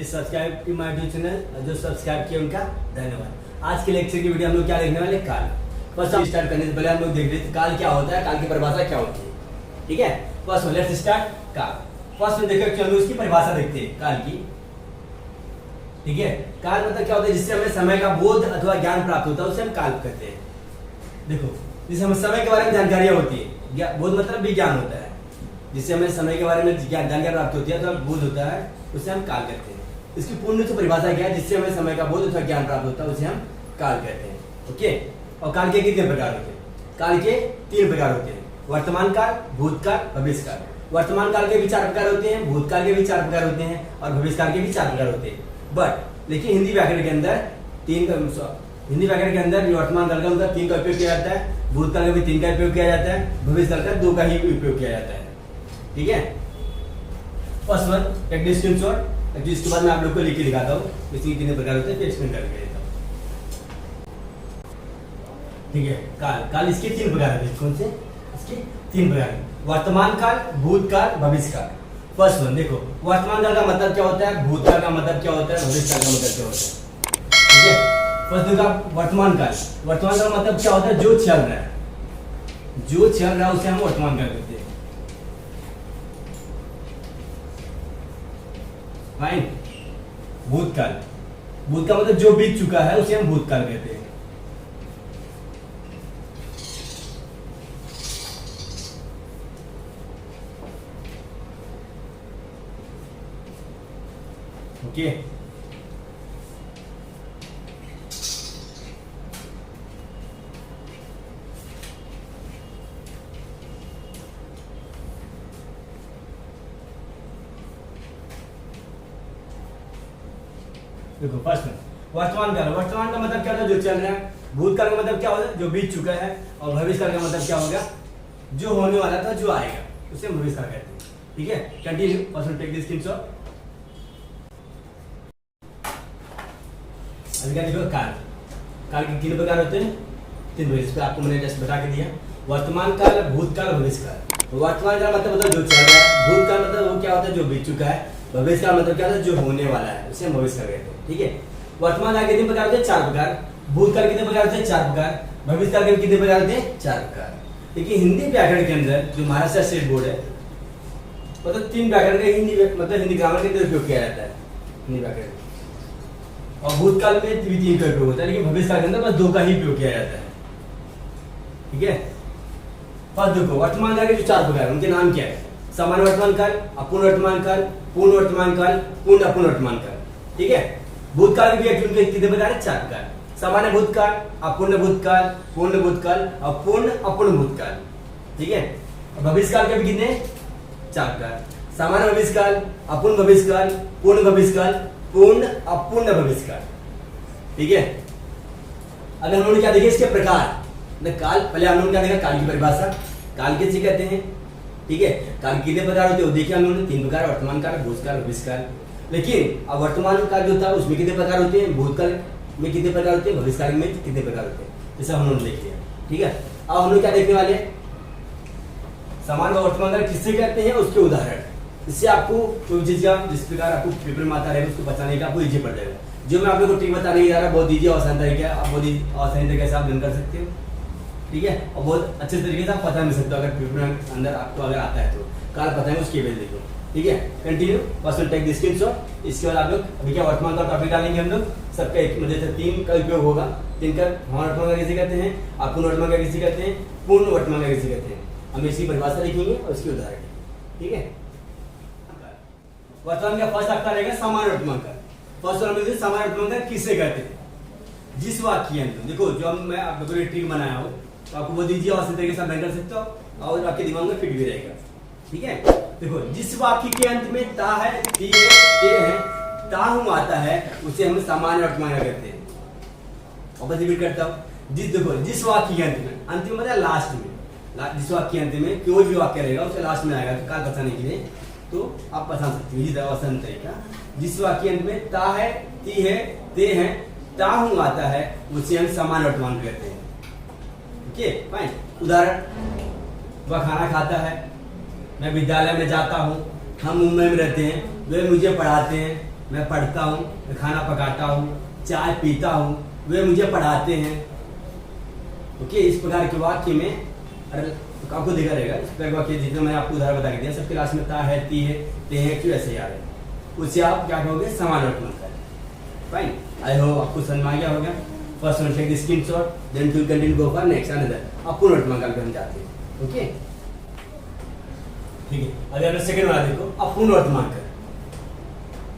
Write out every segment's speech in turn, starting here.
Subscribe की my YouTube channel. जो subscribe किया उनका धन्यवाद। आज के लेक्चर की वीडियो हम लोग क्या देखने वाले, काल। फर्स्ट हम स्टार्ट करने से पहले हम लोग देख रहे थे काल क्या होता है, काल की परिभाषा क्या होती है। ठीक है, फर्स्ट लेट्स स्टार्ट काल। फर्स्ट में देखो चलो उसकी परिभाषा देखते हैं काल की। ठीक है, काल मतलब क्या होता है, जिससे हमें समय का बोध अथवा ज्ञान प्राप्त होता है उसे हम काल कहते हैं। देखो, जिससे हमें समय के बारे में जानकारियां होती है, बोध मतलब विज्ञान होता है, जिससे हमें समय के बारे में जानकारी प्राप्त होती है तो बोध होता है, उसे हम काल कहते हैं। इसकी पूर्ण तो परिभाषा क्या है, जिससे हमें समय का बोध अथवा ज्ञान प्राप्त होता है उसे हम काल कहते हैं। ओके, और काल के कितने प्रकार होते हैं? काल के 3 प्रकार होते हैं, वर्तमान काल, भूतकाल, भविष्यकाल। वर्तमान काल के भी 4 प्रकार होते हैं, भूतकाल के भी 4 प्रकार होते हैं और भविष्यकाल के भी 4 प्रकार होते हैं। बट लेकिन हिंदी व्याकरण के अंदर वर्तमान काल का मतलब 3 का उपयोग किया जाता है, भूतकाल का भी 3 का उपयोग किया जाता है, भविष्यकाल का 2 का ही उपयोग किया जाता है। ठीक है, first one take the screenshot. इसके बाद मैं आप लोग को लिख के दिखाता हूँ इसके कितने प्रकार होते हैं, फिर एक्सप्लेन करके देता हूँ। ठीक है, काल इसके 3 प्रकार हैं। कौन से? इसके 3 प्रकार हैं, वर्तमान काल, भूतकाल, भविष्यकाल। फर्स्ट वन देखो, वर्तमान काल का मतलब क्या होता है, भूतकाल का मतलब क्या होता है, भविष्यकाल का मतलब क्या होता है। ठीक है, फर्स्ट देखो वर्तमान काल। वर्तमान काल मतलब क्या होता है, जो चल रहा है, जो चल रहा है उसे हम वर्तमान काल कहते हैं। फाइन। भूतकाल, भूतकाल मतलब जो बीत चुका है उसे हम भूतकाल कहते हैं। ओके, देखो फर्स्ट वर्तमान काल। वर्तमान का मतलब क्या होता है, जो चल रहा है। भूतकाल का मतलब क्या होता है, जो बीत चुका है। और भविष्यकाल का मतलब क्या होगा, जो होने वाला था, जो आएगा, उसे हम भविष्यकाल कहते हैं। ठीक है, continue. First take this screenshot. अभी क्या देखो, काल। काल के 3 प्रकार होते हैं, 3 प्रकार, इस पे आपको मैंने जस्ट बता के दिया। वर्तमान काल, भूतकाल, भविष्यकाल। वर्तमान काल मतलब जो चल रहा है, भूतकाल मतलब वो क्या होता है, जो बीत चुका है। भविष्यकाल मतलब क्या होता है, जो होने वाला है, उसे हम भविष्यकाल कहते हैं। ठीक है, वर्तमान काल के कितने प्रकार होते हैं, 4 प्रकार। भूतकाल कितने प्रकार होते हैं, 4 प्रकार। भविष्यकाल के कितने प्रकार होते हैं, 4 प्रकार। देखिए, हिंदी व्याकरण के अंदर जो महाराष्ट्र स्टेट बोर्ड है, मतलब 3 व्याकरण का हिंदी ग्रामर के अंदर उपयोग किया जाता है, हिंदी व्याकरण। और भूतकाल में भी 3 का उपयोग होता है, लेकिन भविष्यकाल के अंदर बस 2 का ही उपयोग किया जाता है। ठीक है, फर्स्ट देखो, वर्तमान काल के जो 4 प्रकार उनके नाम क्या है, सामान्य वर्तमान काल, अपूर्ण वर्तमान काल, पूर्ण वर्तमान काल, पूर्ण अपूर्ण वर्तमान काल। ठीक है, भूतकाल के भी उनके कितने प्रकार है, 4 प्रकार। सामान्य भूतकाल, अपूर्ण भूतकाल, पूर्ण भूतकाल और पूर्ण अपूर्ण भूतकाल। ठीक है, भविष्यकाल के भी कितने, 4 प्रकार। सामान्य भविष्यकाल, अपूर्ण भविष्यकाल, पूर्ण भविष्यकाल, पूर्ण अपूर्ण भविष्यकाल। ठीक है, अगर हम लोग क्या देखें इसके प्रकार, काल, पहले हम लोग क्या देखा, काल की परिभाषा, काल किसे कहते हैं। ठीक है, काल कितने प्रकार होते हैं, देखिए हम लोगों ने 3 प्रकार, वर्तमान काल, भूतकाल, भविष्यकाल। लेकिन अब वर्तमान काल जो था उसमें कितने प्रकार होते हैं, भूतकाल में कितने प्रकार होते हैं, भविष्यकाल में कितने प्रकार होते हैं, जैसा हम लोग देख लिया। ठीक है, अब हम लोग क्या देखने वाले हैं, समान व वर्तमान काल किससे कहते हैं, उसके उदाहरण। इससे आपको कोई चीज का जिस प्रकार आपको पेपर में आता रहेगा उसको बचाने का आपको इजी पड़ जाएगा। जो मैं आप लोग को ट्रिक बताने जा रहा, बहुत ईजी और आसान तरीका है, आप बहुत आसानी तरीके से आप लर्न कर सकते हो। ठीक है, और बहुत अच्छे तरीके से आप पता मिल सकते हो, अगर पेपर में अंदर आपको अगर आता है तो काल पता है उसके बेस देखो। ठीक है, continue. First take the screenshot. इसके बाद आप लोग अभी क्या वर्तमान का टॉपिक डालेंगे हम लोग, सबका एक मतलब 3 का उपयोग होगा। 3 का वर्तमान का किसे कहते हैं, अपूर्ण वर्तमान का किसे कहते हैं, पूर्ण वर्तमान का किसे कहते हैं, हम इसकी परिभाषा लिखेंगे और इसकी उदाहरण। ठीक है, वर्तमान का फर्स्ट आपका रहेगा सामान्य वर्तमान काल। फर्स्ट हम सामान्य वर्तमान काल किसे कहते हैं, जिस वाक्य देखो जो मैं आप लोगों ने ट्रिक बनाया हो तो आपको बहुत ईजी और आसान तरीके से लर्न कर सकते हो और आपके दिमाग में फिट भी रहेगा। ठीक है, देखो जिस वाक्य के अंत में ता है, ती है, ते है, ता हूं आता है, उसे हम सामान्य वर्तमान काल कहते हैं। वापस रिपीट करता हूं, देखो जिस वाक्य के अंत में मतलब लास्ट में, जिस वाक्य के अंत में कोई भी वाक्य रहेगा उसे लास्ट में आएगा काल बताने के लिए, तो आप बता सकते हो आसान तरीका। जिस वाक्य अंत में ता है, ती है, ते है, ता हूं आता है, उसे हम सामान्य वर्तमान कहते हैं। Okay fine. उदाहरण, वह खाना खाता है, मैं विद्यालय में जाता हूँ, हम मुंबई में रहते हैं, वे मुझे पढ़ाते हैं, मैं पढ़ता हूँ, मैं खाना पकाता हूँ, चाय पीता हूँ, वे मुझे पढ़ाते हैं। ओके, इस प्रकार के वाक्य में अरे आपको देखा रहेगा इस प्रकार के वाक्य जितने मैंने आपको उदाहरण बता के दिया, सबके लास्ट में ता है, ती है, ते है, क्यों ऐसे याद है, उससे आप क्या कहोगे, समान वर्तमान काल। फाइन, आई होप आपको समझ में आ गया होगा। First one take the screenshot, then to continue go for next another. अपूर्ण वर्तमान काल पे हम जाते हैं। ओके, ठीक है। अभी हमने सेकंड वाला देखो, अपूर्ण वर्तमान काल।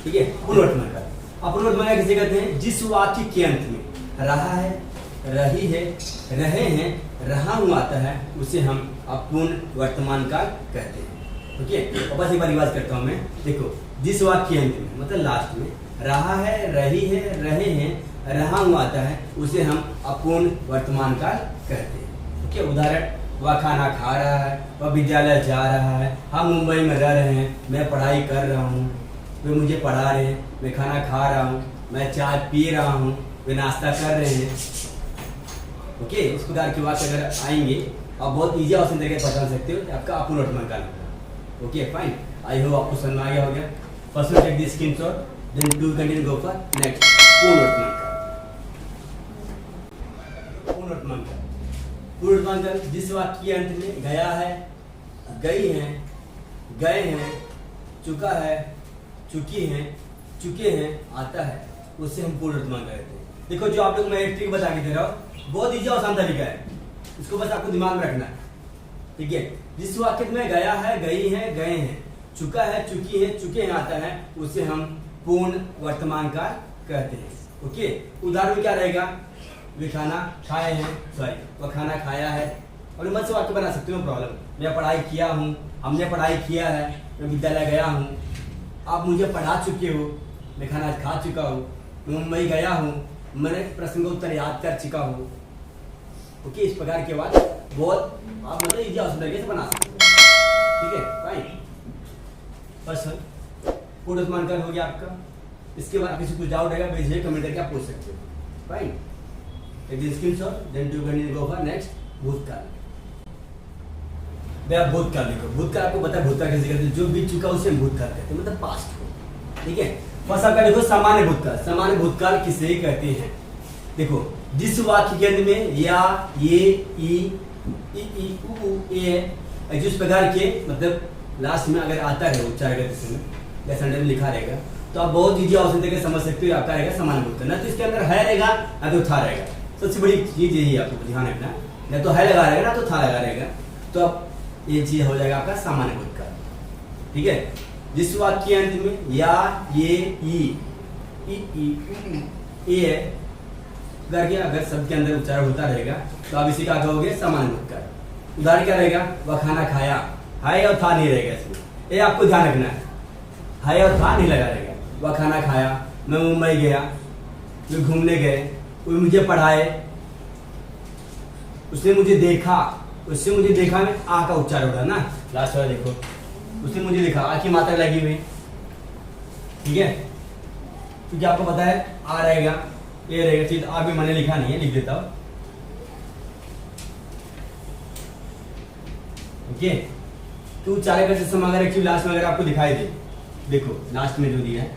ठीक है, पूर्ण वर्तमान काल। अपूर्ण वर्तमान काल किसे कहते हैं, जिस वाक्य के अंत में रहा है, रही है, रहे हैं, रहा हुआ आता है, उसे हम अपूर्ण वर्तमान काल कहते हैं। ओके, और बस एक बार रिवाज करता हूं मैं। देखो, जिस वाक्य के अंत में मतलब लास्ट में रहा है, रही है, रहे हैं, रहा हुआ आता है, उसे हम अपूर्ण वर्तमान काल कहते हैं। ओके, उदाहरण, वह खाना खा रहा है, वह विद्यालय जा रहा है, हम मुंबई में रह रहे हैं, मैं पढ़ाई कर रहा हूँ, वे मुझे पढ़ा रहे हैं, मैं खाना खा रहा हूँ, मैं चाय पी रहा हूँ, वे नाश्ता कर रहे हैं। ओके, इस प्रकार की बात अगर आएंगे आप बहुत इजी ऑप्शन देकर पहचान सकते हो कि आपका अपूर्ण वर्तमान काल होगा। ओके फाइन, आई होप आपको समझ में आ गया होगा। First one take the screenshot, then to continue go for next. पूर्ण वर्तमान काल। पूर्ण वर्तमान काल, पूर्ण वर्तमान काल जिस वाक्य के अंत में गया है, गई है, गए हैं, चुका है, चुकी हैं, चुके हैं आता है, उससे हम पूर्ण वर्तमान काल कहते हैं। देखो, जो आप लोग मैं एक ट्रिक बता के दे रहा हूँ, बहुत इजी आसान तरीका है, इसको बस आपको दिमाग में रखना है। ठीक है, जिस वाक्य में गया है, गई है, गए हैं, चुका है, चुकी है, चुके हैं आता है, उसे हम पूर्ण वर्तमान काल कहते हैं। ओके, उदाहरण क्या रहेगा, वे खाना खाए हैं, सॉरी वह खाना खाया है, और मन से वाक्य बना सकते हो, प्रॉब्लम। मैं पढ़ाई किया हूँ, हमने पढ़ाई किया है, मैं विद्यालय गया हूँ, आप मुझे पढ़ा चुके हो, मैं खाना खा चुका हूँ, मैं मुंबई गया हूँ, मैंने प्रश्न का उत्तर याद कर चुका हूँ। ओके, इस प्रकार के बाद बहुत आप मतलब इजी आसान तरीके से बना सकते हो। ठीक है, फाइन। फर्स्ट पूर्ण वर्तमान काल हो गया आपका। इसके बाद किसी कुछ डाउट रहेगा भेजिए, कमेंट करके आप पूछ सकते हो। Fine, take the screenshot, then to continue go for next. भूतकाल, भैया भूतकाल देखो, भूतकाल आपको पता है भूतकाल कैसे कहते हैं, जो बीत चुका उसे हम भूतकाल कहते हैं, मतलब पास्ट को। ठीक है, फर्स्ट आपका देखो सामान्य भूतकाल। सामान्य भूतकाल किसे कहते हैं, देखो जिस वाक्य के अंत में या, ये, ई, उ, ए जिस प्रकार के मतलब लास्ट में अगर आता है उच्चारण करते समय, जैसे अंडर में लिखा रहेगा, तो आप बहुत इजी ऑप्शन देकर समझ सकते हो, आपका रहेगा सामान्य भूतकाल। ना तो इसके अंदर है रहेगा, ना तो था रहेगा। सबसे बड़ी चीज यही आपको ध्यान रखना, ना तो है लगा रहेगा, ना तो था लगा रहेगा, तो अब ये चीज हो जाएगा आपका सामान्य भूतकाल। ठीक है, जिस वाक्य के अंत में या, ये, ई, ए करके अगर शब्द के अंदर उच्चारण होता रहेगा, तो आप इसी का कहोगे सामान्य भूतकाल। उदाहरण क्या रहेगा, वह खाना खाया, है और था नहीं रहेगा इसमें, ये आपको ध्यान रखना है, है और था नहीं लगा रहेगा। वह खाना खाया, मैं मुंबई गया, वे घूमने गए, वे मुझे पढ़ाए, उसने मुझे देखा, उससे मुझे देखा में आ का उच्चारण होगा ना, लास्ट वाला देखो, उसने मुझे देखा, आ की मात्रा लगी हुई। ठीक है, क्योंकि आपको पता है आ रहेगा, ये रहेगा, चीज आ भी मैंने लिखा नहीं है, लिख देता हूं। ओके, तो उच्चारण का सिस्टम अगर एक्चुअली लास्ट में अगर आपको दिखाई दे, देखो लास्ट में जो दिया है,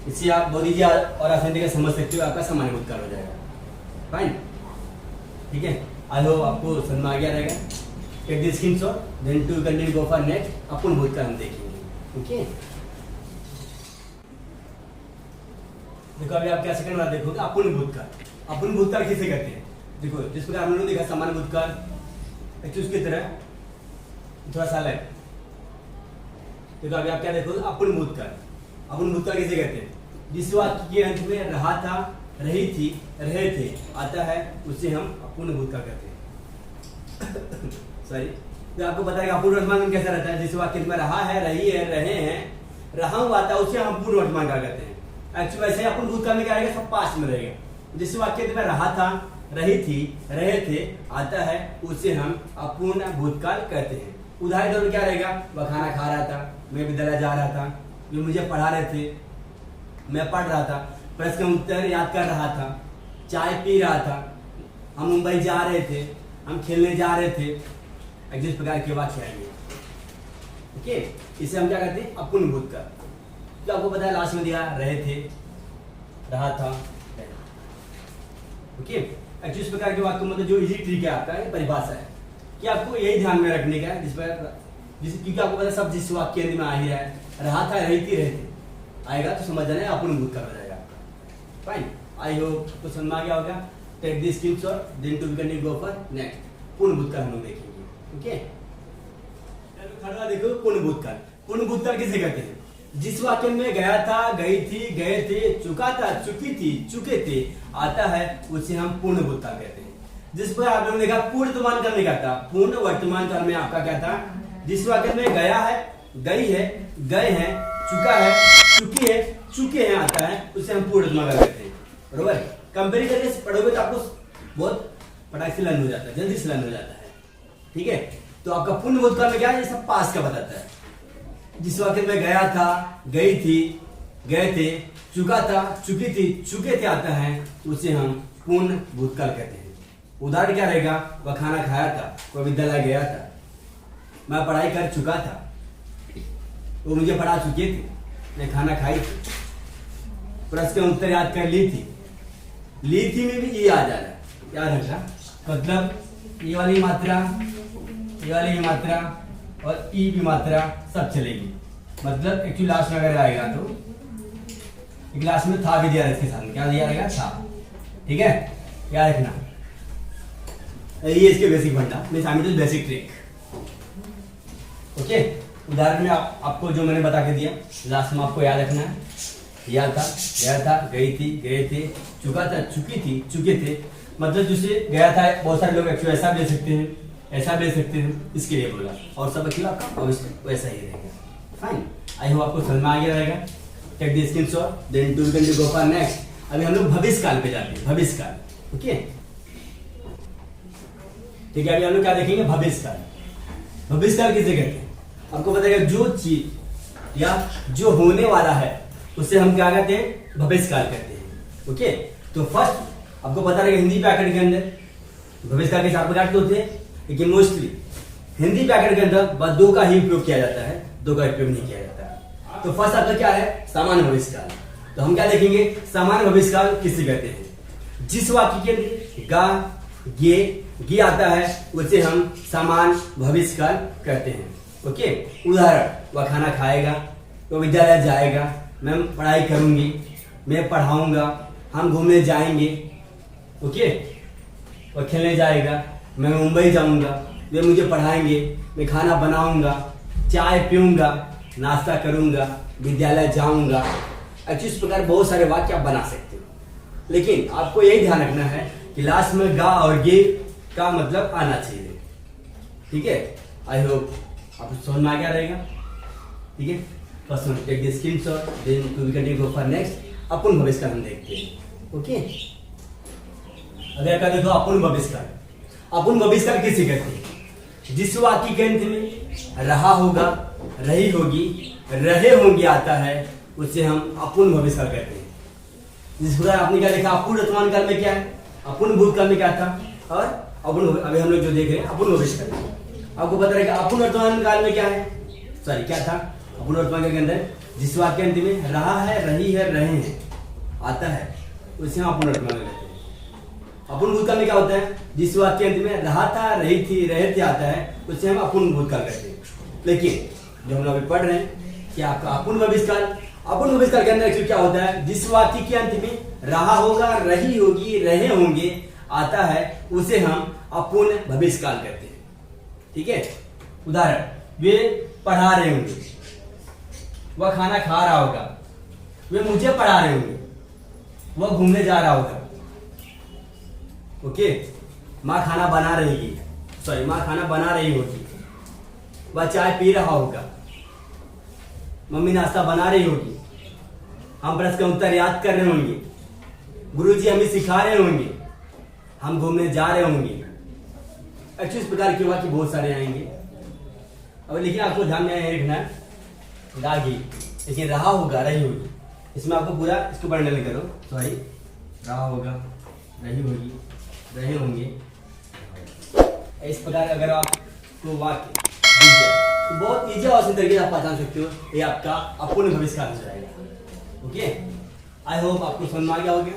इससे आप बहुत इजी और आसानी तरीके से समझ सकते हो, आपका सामान्य भूतकाल हो जाएगा। फाइन, ठीक है, आई होप आपको समझ में आ गया रहेगा। Take the screenshot, then to continue go for next. अपूर्ण भूतकाल हम देखेंगे। ओके, देखो अभी आप क्या सेकंड वाला देखोगे, अपूर्ण भूतकाल। अपूर्ण भूतकाल किसे कहते हैं, देखो जिस प्रकार हमने देखा सामान्य भूतकाल एक्चुअली उसकी तरह थोड़ा सा अलग। देखो अभी आप क्या देखोगे, अपूर्ण भूतकाल। अपूर्ण भूतकाल किसे कहते हैं, जिस वाक्य के अंत में रहा था, रही थी, रहे थे आता है, उसे हम अपूर्ण भूतकाल कहते हैं। सॉरी, तो आपको पता है कि अपूर्ण वर्तमान कैसा रहता है, जिस वाक्य में रहा है, रही है, रहे हैं, रहा हुआ आता है, उसे हम पूर्ण वर्तमान काल कहते हैं। एक्चुअली वैसे अपूर्ण भूतकाल में क्या रहेगा, सब पास्ट में रहेगा। जिस वाक्य में रहा था, रही थी, रहे थे आता है, उसे हम अपूर्ण भूतकाल कहते हैं। उदाहरण क्या रहेगा, वह खाना खा रहा था, मैं विद्यालय जा रहा था, वे मुझे पढ़ा रहे थे, मैं पढ़ रहा था, प्रश्न का उत्तर याद कर रहा था, चाय पी रहा था, हम मुंबई जा रहे थे, हम खेलने जा रहे थे। जिस प्रकार के वाक्य आएंगे, ओके, इसे हम क्या कहते हैं, अपूर्ण भूतकाल। जो आपको पता है लास्ट में दिया रहे थे, रहा था। ओके, एक्चुअली इस प्रकार के वाक्य मतलब जो इजी ट्रिक है आपका, ये परिभाषा है कि आपको यही ध्यान में रखने का है, क्योंकि आपको पता है सब जिस वाक्य के अंत में आ ही रहा है, रहा था, रही थी, रहे थे आएगा तो समझ जाना है अपूर्ण भूतकाल हो जाएगा आपका। फाइन, आई होप तो समझ में आ गया होगा। Take this screenshot, then to we can go for next पूर्ण भूतकाल हम लोग देखेंगे। ओके, खड़ा देखो पूर्ण भूतकाल। पूर्ण भूतकाल किसे कहते हैं? जिस वाक्य में गया था, गई थी, गए थे, चुका था, चुकी थी, चुके थे आता है उसे हम पूर्ण भूतकाल कहते हैं। जिस पर आप लोगों ने देखा पूर्ण वर्तमान काल में क्या था, पूर्ण वर्तमान काल में आपका क्या था, जिस वाक्य में गया है, गई है, गए हैं, चुका है, चुकी है, चुके हैं आता है उसे हम पूर्ण वर्तमान काल कहते हैं। बरोबर, कंपेयर करके पढ़ोगे तो आपको बहुत फटाक से लर्न हो जाता है, जल्दी से लर्न हो जाता है। ठीक है, तो आपका पूर्ण भूतकाल में क्या है, ये सब पास का बताता है। जिस वाक्य में गया था, गई थी, गए थे, चुका था, चुकी थी, चुके थे आता है उसे हम पूर्ण भूतकाल कहते हैं। उदाहरण क्या रहेगा, वह खाना खाया था, वह विद्यालय गया था, मैं पढ़ाई कर चुका था, वो मुझे पढ़ा चुके थे, मैं खाना खाई थी, प्रश्न का उत्तर याद कर ली थी। ली थी में भी ये आ जा रहा है, याद रखना, मतलब ये वाली मात्रा, ये वाली मात्रा और ई की मात्रा सब चलेगी। मतलब एक्चुअली लास्ट में अगर आएगा तो क्लास में था भी दिया इसके साथ में, क्या दिया रहेगा, था। ठीक है, याद रखना, ये इसके बेसिक फंडा, मींस बेसिक ट्रिक। ओके, उदाहरण में आपको जो मैंने बता के दिया लास्ट में आपको याद रखना है। याद था, गया था, गई थी, गए थे, चुका था, चुकी थी, चुके थे, मतलब जिसे गया था बहुत सारे लोग एक्चुअली ऐसा ले सकते हैं, ऐसा ले सकते हैं, इसके लिए बोला, और सब एक्चुअली आपका वैसा ही रहेगा। फाइन, आई होप आपको समझ में आ गया रहेगा। Take the screenshot, then to can go for next. अभी हम लोग भविष्य काल पे जाते हैं, भविष्य काल। ओके, ठीक है, अभी हम लोग क्या देखेंगे, भविष्य काल। भविष्य काल किसे कहते हैं? आपको बताएगा जो चीज या जो होने वाला है उसे हम क्या कहते हैं, भविष्य काल कहते हैं। ओके, तो फर्स्ट आपको पता रहेगा हिंदी पैकेट के अंदर भविष्य काल के 4 प्रकार के होते हैं, लेकिन मोस्टली हिंदी पैकेट के अंदर बस 2 का ही उपयोग किया जाता है, 2 का उपयोग नहीं किया जाता। तो फर्स्ट आपका क्या है, सामान्य भविष्य काल। तो हम क्या देखेंगे, सामान्य भविष्य काल किसे कहते हैं? जिस वाक्य के अंदर गा, गे आता है उसे हम सामान्य भविष्य काल कहते हैं। ओके, उदाहरण, वह खाना खाएगा, वह विद्यालय जाएगा, मैं पढ़ाई करूंगी, मैं पढ़ाऊंगा, हम घूमने जाएंगे। ओके, वह खेलने जाएगा, मैं मुंबई जाऊंगा, वे मुझे पढ़ाएंगे, मैं खाना बनाऊंगा, चाय पीऊंगा, नाश्ता करूंगा, विद्यालय जाऊंगा। अच्छी इस प्रकार बहुत सारे वाक्य आप बना सकते हो, लेकिन आपको यही ध्यान रखना है कि लास्ट में गा और गे का मतलब आना चाहिए। ठीक है, आई होप आपको समझ में आ गया रहेगा। ठीक है, first take the screenshot, then we can go for next. अपूर्ण भविष्य काल हम देखते हैं। ओके, अगर का देखो अपूर्ण भविष्य काल। अपूर्ण भविष्य काल किसे कहते हैं? जिस वाक्य के अंत में रहा होगा, रही होगी, रहे होंगे आता है उसे हम अपूर्ण भविष्य काल कहते हैं। जिस प्रकार आपने क्या देखा, अपूर्ण वर्तमान काल में क्या है, अपूर्ण भूतकाल में क्या था, और अपूर्ण अभी हम लोग जो देख रहे हैं अपूर्ण भविष्य काल। आपको पता रहेगा अपूर्ण वर्तमान काल में क्या है, सॉरी क्या था, अपूर्ण वर्तमान काल के अंदर जिस वाक्य अंत में रहा है, रही है, रहे हैं आता है उसे हम अपूर्ण वर्तमान काल कहते हैं। अपूर्ण भूतकाल में क्या होता है, जिस वाक्य अंत में रहा था, रही थी, रहे थे आता है उसे हम अपूर्ण भूतकाल कहते हैं। लेकिन जो हम लोग अभी पढ़ रहे हैं कि आपका अपूर्ण भविष्य काल, अपूर्ण भविष्य काल के अंदर एक्चुअली क्या होता है, जिस वाक्य के अंत में रहा होगा, रही होगी, रहे होंगे आता है उसे हम अपूर्ण भविष्य काल कहते हैं। ठीक है, उदाहरण, वे पढ़ा रहे होंगे, वह खाना खा रहा होगा, वे मुझे पढ़ा रहे होंगे, वह घूमने जा रहा होगा। ओके, माँ खाना बना रही है, सॉरी माँ खाना बना रही होगी, वह चाय पी रहा होगा, मम्मी नाश्ता बना रही होगी, हम प्रश्न का उत्तर याद कर रहे होंगे, गुरुजी हमें सिखा रहे होंगे, हम घूमने जा रहे होंगे। एक्चुअली इस प्रकार के वाक्य बहुत सारे आएंगे। अब लेकिन आपको ध्यान में रखना है, रागी लेकिन रहा होगा, रही होगी, इसमें आपको पूरा इसको पढ़ने लगे करो, सॉरी रहा होगा, रही होगी, रहे होंगे। इस प्रकार अगर आपको वाक्य दिख जाए तो बहुत इजी और आसान तरीके से आप पहचान सकते हो, ये आपका अपूर्ण भविष्य काल नजर आएगा। ओके, आई होप आपको समझ में आ गया होगा।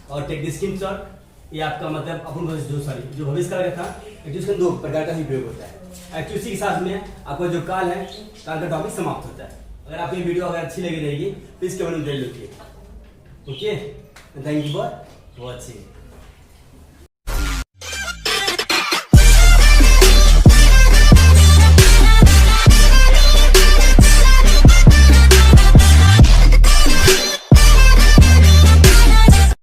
और टेक द स्क्रीनशॉट, ये आपका मतलब अपूर्ण भविष्य जो भविष्य काल का था, एक्चुअली इसका 2 प्रकार का ही उपयोग होता है। एक्चुअली इसी के साथ में आपका जो काल है, काल का टॉपिक समाप्त होता है। अगर आपको ये वीडियो अगर अच्छी लगी रहेगी, प्लीज कमेंट में जरूर लिखिए। Okay, thank you for watching.